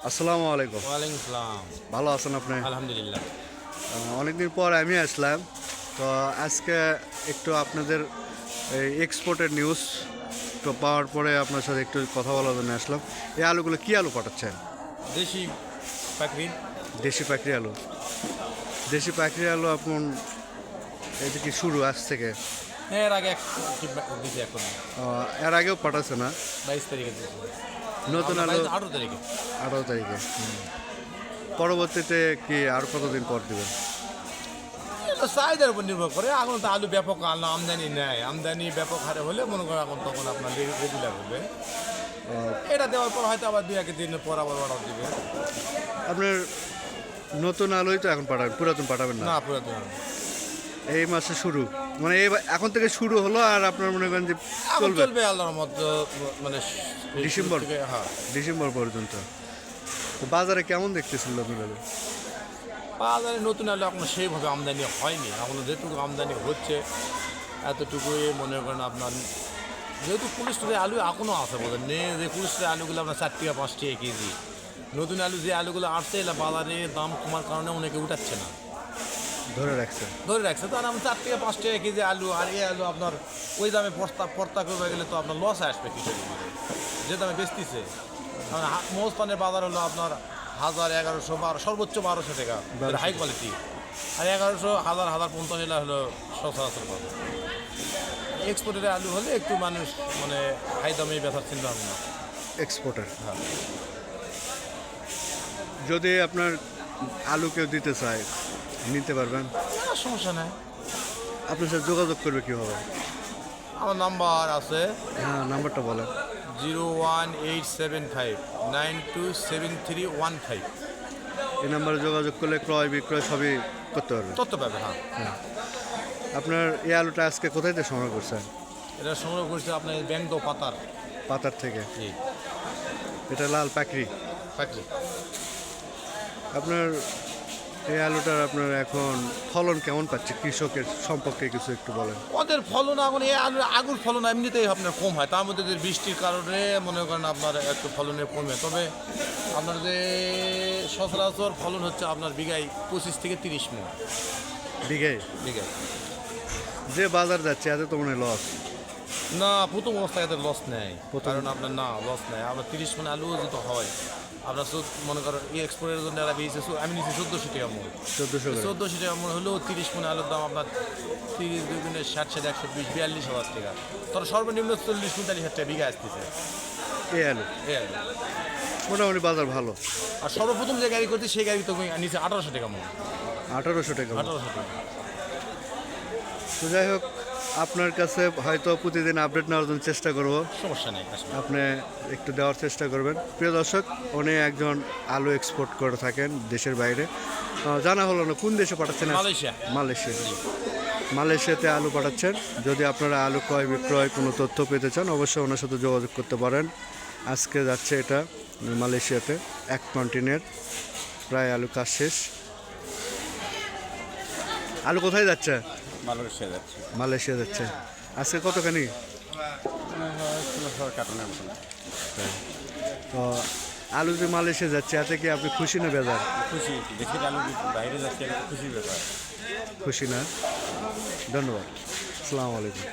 আসসালামু আলাইকুম। ওয়ালাইকুম আসসালাম। ভালো আছেন আপনি? আলহামদুলিল্লাহ। অনেকদিন পর আমি আসলাম। তো আজকে একটু আপনাদের এই এক্সপোর্টের নিউজ তো পাওয়ার পরে আপনার সাথে একটু কথা বলার জন্য আসলাম। এই আলুগুলো কী আলু পাঠাচ্ছেন? দেশি পাখরি। দেশি পাখরি আলু। দেশি পাখরি আলু এখন এটা কি শুরু আজ থেকে? হ্যাঁ, এর আগে এক দিয়েছি এখন এর আগেও পাঠাচ্ছে না? 22 তারিখে দিয়েছি। নতুন আলু 18 তারিখে। 18 তারিখে। পরবর্তীতে কি আর কতদিন পর দেবেন? এটা চাহিদার উপর নির্ভর করে। এখন তো আলু ব্যাপক আমদানি নেয়। আমদানি ব্যাপক হারে হলে মনে করেন এখন তখন আপনার রেগুলার হবে। এটা দেওয়ার পর হয়তো আবার 2-1 দিন পর আবার অর্ডার দিবে। আপনার নতুন আলুই তো এখন পাঠাবেন, পুরাতন পাঠাবেন না? না, পুরাতন এই মাসে শুরু, মানে এই এখন থেকে শুরু হলো আর আপনার মনে করেন যে এখন চলবে চলবে আল্লাহর মতো, মানে ডিসেম্বর থেকে। হ্যাঁ, ডিসেম্বর পর্যন্ত। তো বাজারে কেমন দেখতেছিল আপনারা? বাজারে নতুন আলু এখন সেইভাবে আমদানি হয়নি। এখন যেটুকু আমদানি হচ্ছে এতটুকুই মনে করেন আপনার, যেহেতু পুলিশের আলু এখনও আছে বলেন নে, যে পুলিশের আলুগুলো আপনার 4 টাকা 5 টাকা কেজি। নতুন আলু যে আলুগুলো আসছে এলা বাজারে দাম কমার কারণে অনেকে উঠাচ্ছে না, ধরে রাখছে। ধরে রাখছে। তো আমরা 4 টাকা 5 টাকা কেজি আলু, আর এই আলু আপনার ওই দামে পর্তা করবে গেলে তো আপনার লস আসবে কৃষকের, যে দামে বেচতিছে। মহস্থানের বাজার হলো আপনার 1000, 1100, সর্বোচ্চ 1200 টাকা হাই কোয়ালিটি, আর 1100, 1050 এলা হলো সচরাচর পাবে। এক্সপোর্টের আলু হলে একটু মানুষ মানে হাই দামে বেচার চিন্তা ভাবনা। এক্সপোর্টার। হ্যাঁ, যদি আপনার আলু কেউ দিতে চায় নিতে পারবেন? সমস্যা নাই। আপনার সাথে যোগাযোগ করবে কীভাবে? আমার নাম্বার আছে হ্যাঁ, নাম্বারটা বলেন। 01875927315। এই নাম্বারে যোগাযোগ করলে ক্রয় বিক্রয় সবই করতে পারবেন। তথ্য পাবে। হ্যাঁ, হ্যাঁ। আপনার এই আলুটা আজকে কোথায় থেকে সংগ্রহ করছেন? এটা সংগ্রহ করছে আপনার ব্যাংক পাতার। পাতার থেকে। জি, এটা লাল পাকড়ি। ফ্যাক্টরি। আপনার এই আলুটার আপনার এখন ফলন কেমন পাচ্ছে? কৃষকের সম্পর্কে কিছু একটু বলেন। ওদের ফলন এখন এই আগুর ফলন এমনিতেই আপনার কম হয়, তার মধ্যে যে বৃষ্টির কারণে মনে করেন আপনার একটু ফলনে কমে। তবে আপনার যে সচরাচর ফলন হচ্ছে আপনার বিঘায় 25 থেকে 30 মণ। বিঘে বিঘায় যে বাজার যাচ্ছে এতে তো মনে লস। না, প্রথম অবস্থায় এদের লস নেয়। প্রথম- কারণ আপনার না লস নেয়। আপনার 30 মণ আলু যেটা হয় আপনার মনে করেন এই এক্সপোর্টের জন্য এরা বেরিয়েছে। আমি নিচ্ছি 1400 টাকা মূল। 1400 করে। 1400 টাকা মূল হলেও 30 মণ আলুর দাম আপনার 30 দুগুণে 60, 120, 42,000 টাকা। তবে সর্বনিম্ন 40-45,000 টাকা বিঘা আসতেছে এই আলু এই আলু। মোটামুটি বাজার ভালো। আর সর্বপ্রথম যে গাড়ি করছি সেই গাড়ি তো নিচে 1800 টাকা মূল। 1800 টাকা। 1800 টাকা। তো যাই হোক, আপনার কাছে হয়তো প্রতিদিন আপডেট নেওয়ার জন্য চেষ্টা করব। সমস্যা নেই, আসলে আপনি একটু দেওয়ার চেষ্টা করবেন। প্রিয় দর্শক, উনি একজন আলু এক্সপোর্ট করে থাকেন দেশের বাইরে। জানা হলো না কোন দেশে পাঠাচ্ছেন? মালয়েশিয়া। মালয়েশিয়া। মালয়েশিয়াতে আলু পাঠাচ্ছেন। যদি আপনারা আলু ক্রয় বিক্রয় কোনো তথ্য পেতে চান অবশ্যই ওনার সাথে যোগাযোগ করতে পারেন। আজকে যাচ্ছে এটা মালয়েশিয়াতে 1 কন্টেইনার, প্রায় আলু কাজ শেষ। আলু কোথায় যাচ্ছে? মালয়েশিয়া যাচ্ছে। মালয়েশিয়া যাচ্ছে। আজকে কতখানি? কার্টনের মতন। তো আলু যে মালয়েশিয়া যাচ্ছে এতে কি আপনি খুশি না বেজার? খুশি। দেশের আলু বাইরে যাচ্ছে, এটা খুশির ব্যাপার। খুশি না? ধন্যবাদ। আসসালামু আলাইকুম।